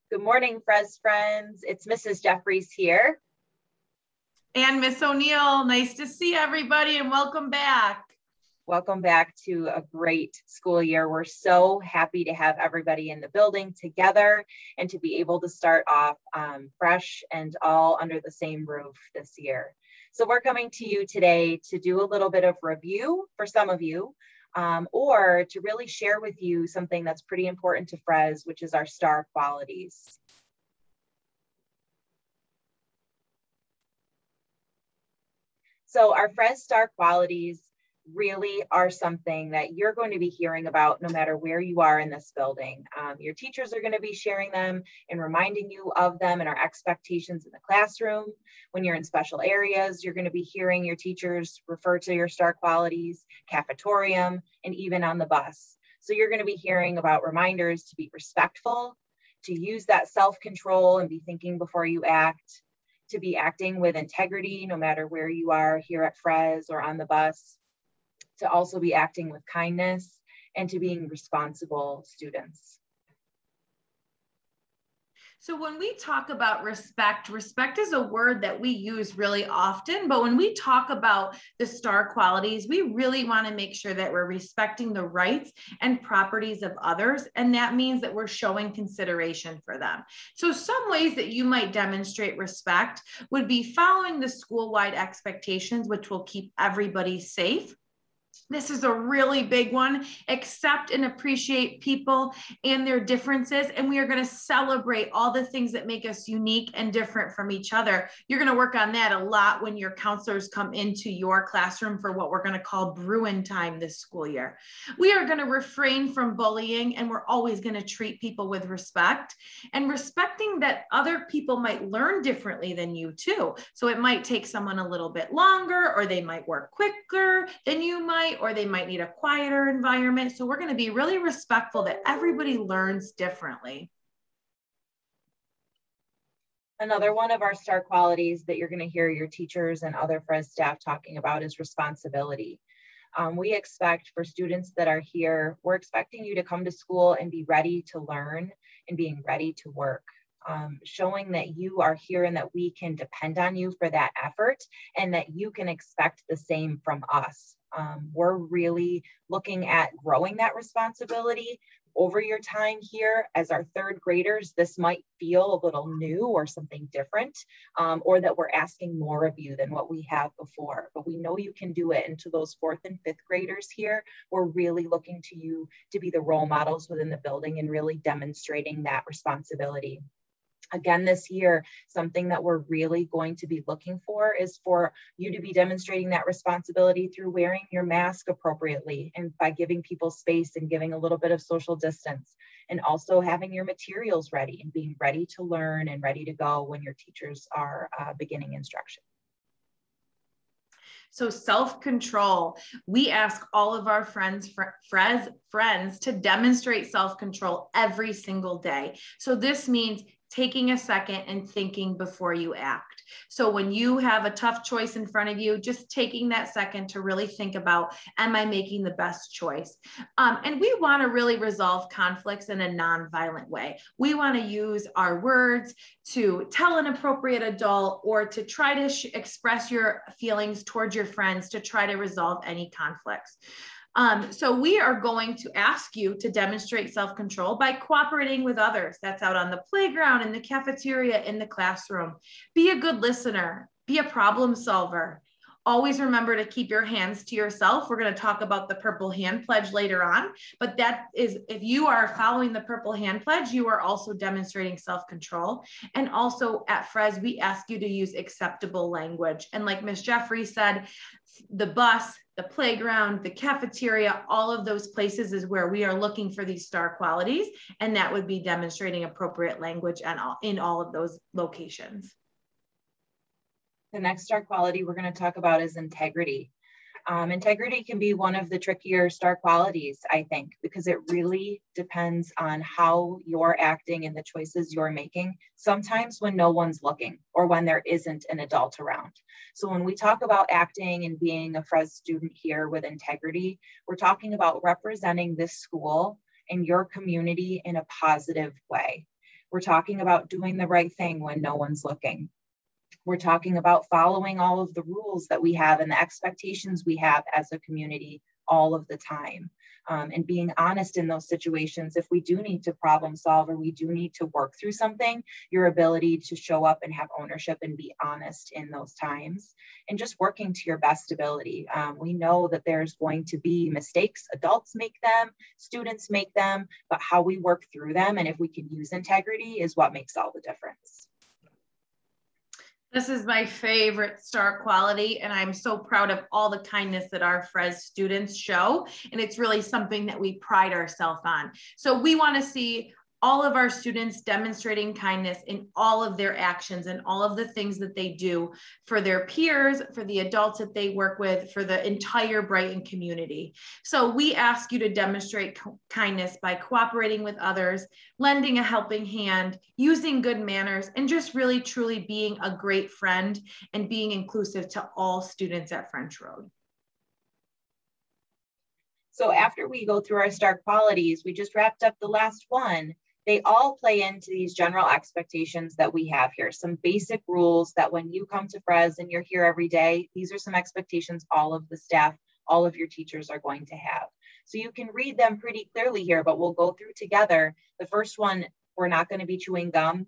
Good morning, FRES friends. It's Mrs. Jeffries here. And Miss O'Neill, nice to see everybody and welcome back. Welcome back to a great school year. We're so happy to have everybody in the building together and to be able to start off fresh and all under the same roof this year. So we're coming to you today to do a little bit of review for some of you, or to really share with you something that's pretty important to FRES, which is our STAR qualities. So our FRES STAR qualities really are something that you're going to be hearing about no matter where you are in this building. Your teachers are going to be sharing them and reminding you of them and our expectations in the classroom. When you're in special areas, you're going to be hearing your teachers refer to your STAR qualities, cafetorium, and even on the bus. So you're going to be hearing about reminders to be respectful, to use that self-control and be thinking before you act, to be acting with integrity no matter where you are here at FRES or on the bus, to also be acting with kindness, and to being responsible students. So when we talk about respect, respect is a word that we use really often, but when we talk about the STAR qualities, we really want to make sure that we're respecting the rights and properties of others, and that means that we're showing consideration for them. So some ways that you might demonstrate respect would be following the school-wide expectations, which will keep everybody safe. This is a really big one. Accept and appreciate people and their differences. And we are going to celebrate all the things that make us unique and different from each other. You're going to work on that a lot when your counselors come into your classroom for what we're going to call Bruin time this school year. We are going to refrain from bullying, and we're always going to treat people with respect and respecting that other people might learn differently than you too. So it might take someone a little bit longer, or they might work quicker than you might, or they might need a quieter environment. So we're going to be really respectful that everybody learns differently. Another one of our STAR qualities that you're going to hear your teachers and other FRES staff talking about is responsibility. We expect for students that are here, we're expecting you to come to school and be ready to learn and being ready to work. Showing that you are here and that we can depend on you for that effort and that you can expect the same from us. We're really looking at growing that responsibility over your time here. As our third graders, this might feel a little new or something different, or that we're asking more of you than what we have before, but we know you can do it. And to those fourth and fifth graders here, we're really looking to you to be the role models within the building and really demonstrating that responsibility. Again, this year, something that we're really going to be looking for is for you to be demonstrating that responsibility through wearing your mask appropriately and by giving people space and giving a little bit of social distance, and also having your materials ready and being ready to learn and ready to go when your teachers are beginning instruction. So self-control, we ask all of our friends to demonstrate self-control every single day. So this means taking a second and thinking before you act. So when you have a tough choice in front of you, just taking that second to really think about, am I making the best choice? And we want to really resolve conflicts in a non-violent way. We want to use our words to tell an appropriate adult or to try to express your feelings towards your friends to try to resolve any conflicts. So we are going to ask you to demonstrate self-control by cooperating with others. That's out on the playground, in the cafeteria, in the classroom. Be a good listener. Be a problem solver. Always remember to keep your hands to yourself. We're going to talk about the Purple Hand Pledge later on, but that is, if you are following the Purple Hand Pledge, you are also demonstrating self-control. And also at FRES, we ask you to use acceptable language. And like Ms. Jeffrey said, the bus, the playground, the cafeteria, all of those places is where we are looking for these STAR qualities, and that would be demonstrating appropriate language and in all of those locations. The next STAR quality we're going to talk about is integrity. Integrity can be one of the trickier STAR qualities, I think, because it really depends on how you're acting and the choices you're making, sometimes when no one's looking or when there isn't an adult around. So when we talk about acting and being a FRES student here with integrity, we're talking about representing this school and your community in a positive way. We're talking about doing the right thing when no one's looking. We're talking about following all of the rules that we have and the expectations we have as a community all of the time. And being honest in those situations, if we do need to problem solve or we do need to work through something, your ability to show up and have ownership and be honest in those times, and just working to your best ability. We know that there's going to be mistakes. Adults make them, students make them, but how we work through them and if we can use integrity is what makes all the difference. This is my favorite star quality, and I'm so proud of all the kindness that our FRES students show, and it's really something that we pride ourselves on. So we want to see all of our students demonstrating kindness in all of their actions and all of the things that they do for their peers, for the adults that they work with, for the entire Brighton community. So we ask you to demonstrate kindness by cooperating with others, lending a helping hand, using good manners, and just really truly being a great friend and being inclusive to all students at French Road. So after we go through our star qualities, we just wrapped up the last one. They all play into these general expectations that we have here, some basic rules that when you come to FRES and you're here every day, these are some expectations all of the staff, all of your teachers are going to have. So you can read them pretty clearly here, but we'll go through together. The first one, we're not going to be chewing gum.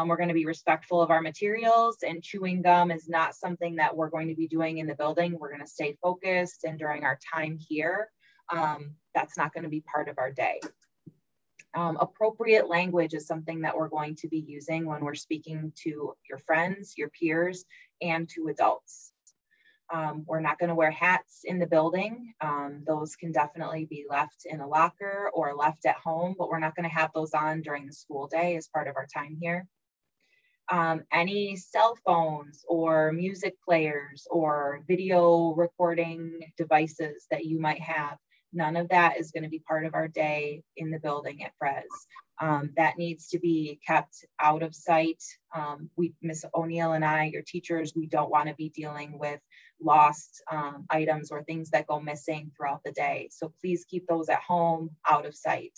We're going to be respectful of our materials, and chewing gum is not something that we're going to be doing in the building. We're going to stay focused, and during our time here, that's not going to be part of our day. Appropriate language is something that we're going to be using when we're speaking to your friends, your peers, and to adults. We're not going to wear hats in the building. Those can definitely be left in a locker or left at home, but we're not going to have those on during the school day as part of our time here. Any cell phones or music players or video recording devices that you might have, none of that is going to be part of our day in the building at FRES. That needs to be kept out of sight. Ms. O'Neill and I, your teachers, we don't want to be dealing with lost items or things that go missing throughout the day. So please keep those at home, out of sight.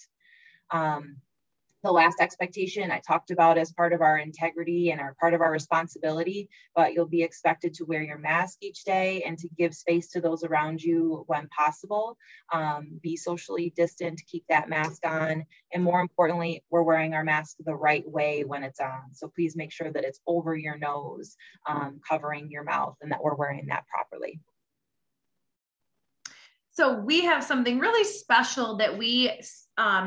The last expectation I talked about as part of our integrity and part of our responsibility, but you'll be expected to wear your mask each day and to give space to those around you when possible. Be socially distant, keep that mask on. And more importantly, we're wearing our mask the right way when it's on. So please make sure that it's over your nose, covering your mouth, and that we're wearing that properly. So we have something really special that we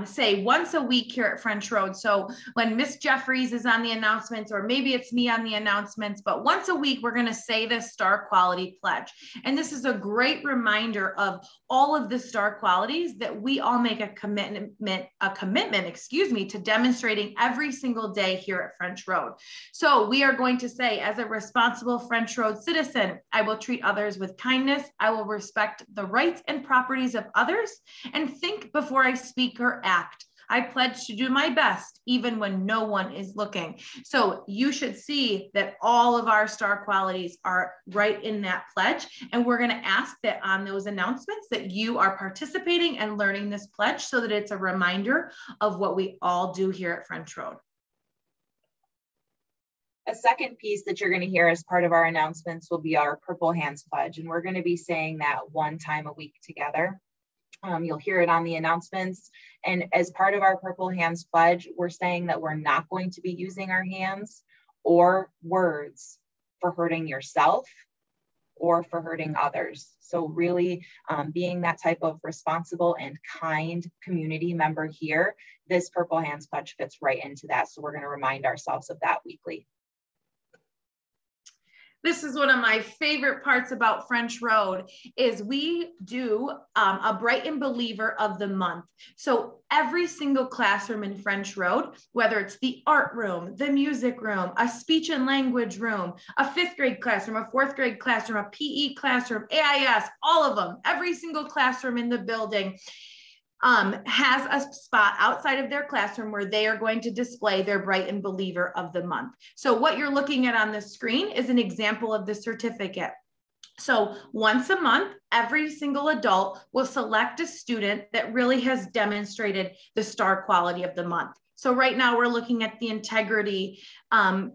say once a week here at French Road. So when Miss Jeffries is on the announcements, or maybe it's me on the announcements, but once a week, we're going to say this star quality pledge. And this is a great reminder of all of the star qualities that we all make a commitment, to demonstrating every single day here at French Road. So we are going to say, as a responsible French Road citizen, I will treat others with kindness. I will respect the rights and properties of others and think before I speak or act. I pledge to do my best, even when no one is looking. So you should see that all of our star qualities are right in that pledge. And we're going to ask that on those announcements that you are participating and learning this pledge so that it's a reminder of what we all do here at French Road. A second piece that you're going to hear as part of our announcements will be our Purple Hands Pledge. And we're going to be saying that one time a week together. You'll hear it on the announcements. And as part of our Purple Hands Pledge, we're saying that we're not going to be using our hands or words for hurting yourself or for hurting others. So really being that type of responsible and kind community member here, this Purple Hands Pledge fits right into that. So we're going to remind ourselves of that weekly. This is one of my favorite parts about French Road is we do a Brighton Believer of the Month. So every single classroom in French Road, whether it's the art room, the music room, a speech and language room, a 5th grade classroom, a 4th grade classroom, a PE classroom, AIS, all of them, every single classroom in the building has a spot outside of their classroom where they are going to display their Brighton Believer of the Month. So what you're looking at on the screen is an example of the certificate. So once a month, every single adult will select a student that really has demonstrated the star quality of the month. So right now we're looking at the integrity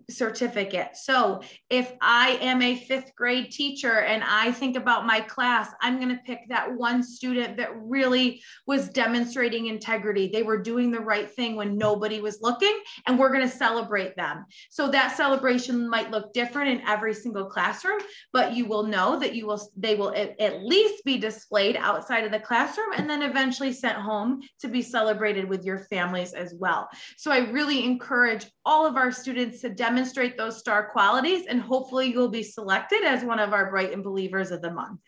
certificate. So if I am a 5th grade teacher and I think about my class, I'm going to pick that one student that really was demonstrating integrity. They were doing the right thing when nobody was looking, and we're going to celebrate them. So that celebration might look different in every single classroom, but you will know that they will at least be displayed outside of the classroom and then eventually sent home to be celebrated with your families as well. So I really encourage all of our students to demonstrate those STAR qualities, and hopefully you'll be selected as one of our Brighton Believers of the Month.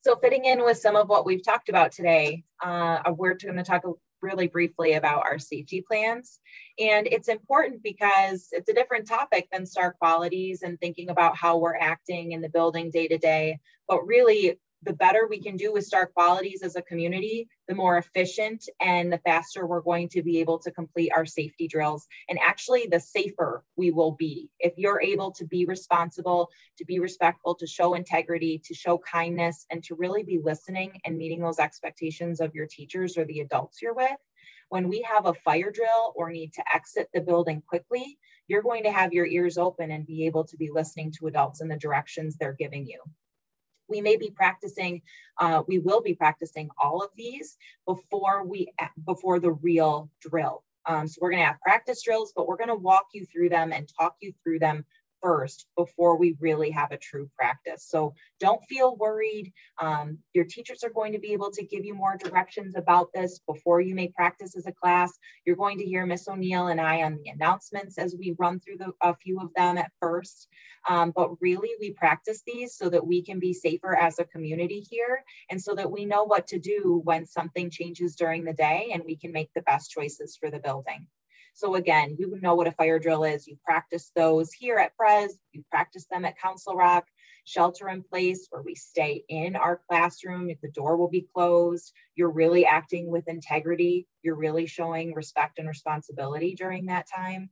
So fitting in with some of what we've talked about today, we're going to talk really briefly about our safety plans. And it's important because it's a different topic than STAR qualities and thinking about how we're acting in the building day to day, but really the better we can do with STAR qualities as a community, the more efficient and the faster we're going to be able to complete our safety drills. And actually the safer we will be. If you're able to be responsible, to be respectful, to show integrity, to show kindness, and to really be listening and meeting those expectations of your teachers or the adults you're with, when we have a fire drill or need to exit the building quickly, you're going to have your ears open and be able to be listening to adults in the directions they're giving you. We may be practicing, we will be practicing all of these before the real drill. So we're gonna have practice drills, but we're gonna walk you through them and talk you through them first before we really have a true practice. So don't feel worried. Your teachers are going to be able to give you more directions about this before you may practice as a class. You're going to hear Miss O'Neill and I on the announcements as we run through a few of them at first. But really we practice these so that we can be safer as a community here and so that we know what to do when something changes during the day and we can make the best choices for the building. So again, you know what a fire drill is. You practice those here at FRES, you practice them at Council Rock, shelter in place where we stay in our classroom, if the door will be closed, you're really acting with integrity, you're really showing respect and responsibility during that time.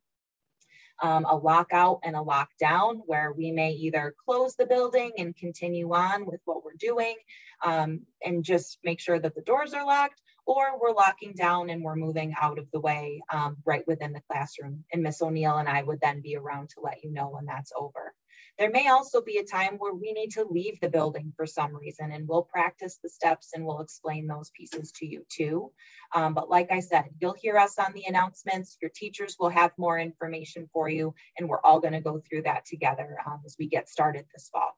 A lockout and a lockdown where we may either close the building and continue on with what we're doing and just make sure that the doors are locked, or we're locking down and we're moving out of the way right within the classroom. And Miss O'Neill and I would then be around to let you know when that's over. There may also be a time where we need to leave the building for some reason, and we'll practice the steps and we'll explain those pieces to you too. But like I said, you'll hear us on the announcements, your teachers will have more information for you, and we're all gonna go through that together as we get started this fall.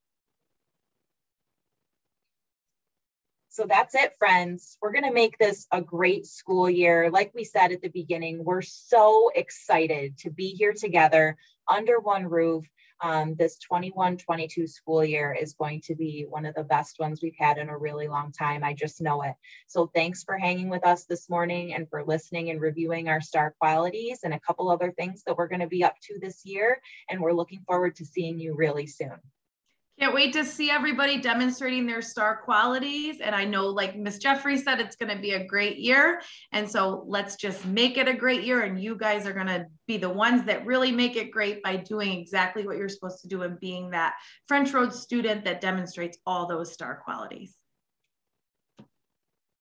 So that's it, friends. We're going to make this a great school year. Like we said at the beginning, we're so excited to be here together under one roof. This 21-22 school year is going to be one of the best ones we've had in a really long time. I just know it. So thanks for hanging with us this morning and for listening and reviewing our STAR qualities and a couple other things that we're going to be up to this year. And we're looking forward to seeing you really soon. Can't wait to see everybody demonstrating their STAR qualities. And I know, like Miss Jeffrey said, it's going to be a great year. And so let's just make it a great year. And you guys are going to be the ones that really make it great by doing exactly what you're supposed to do and being that French Road student that demonstrates all those STAR qualities.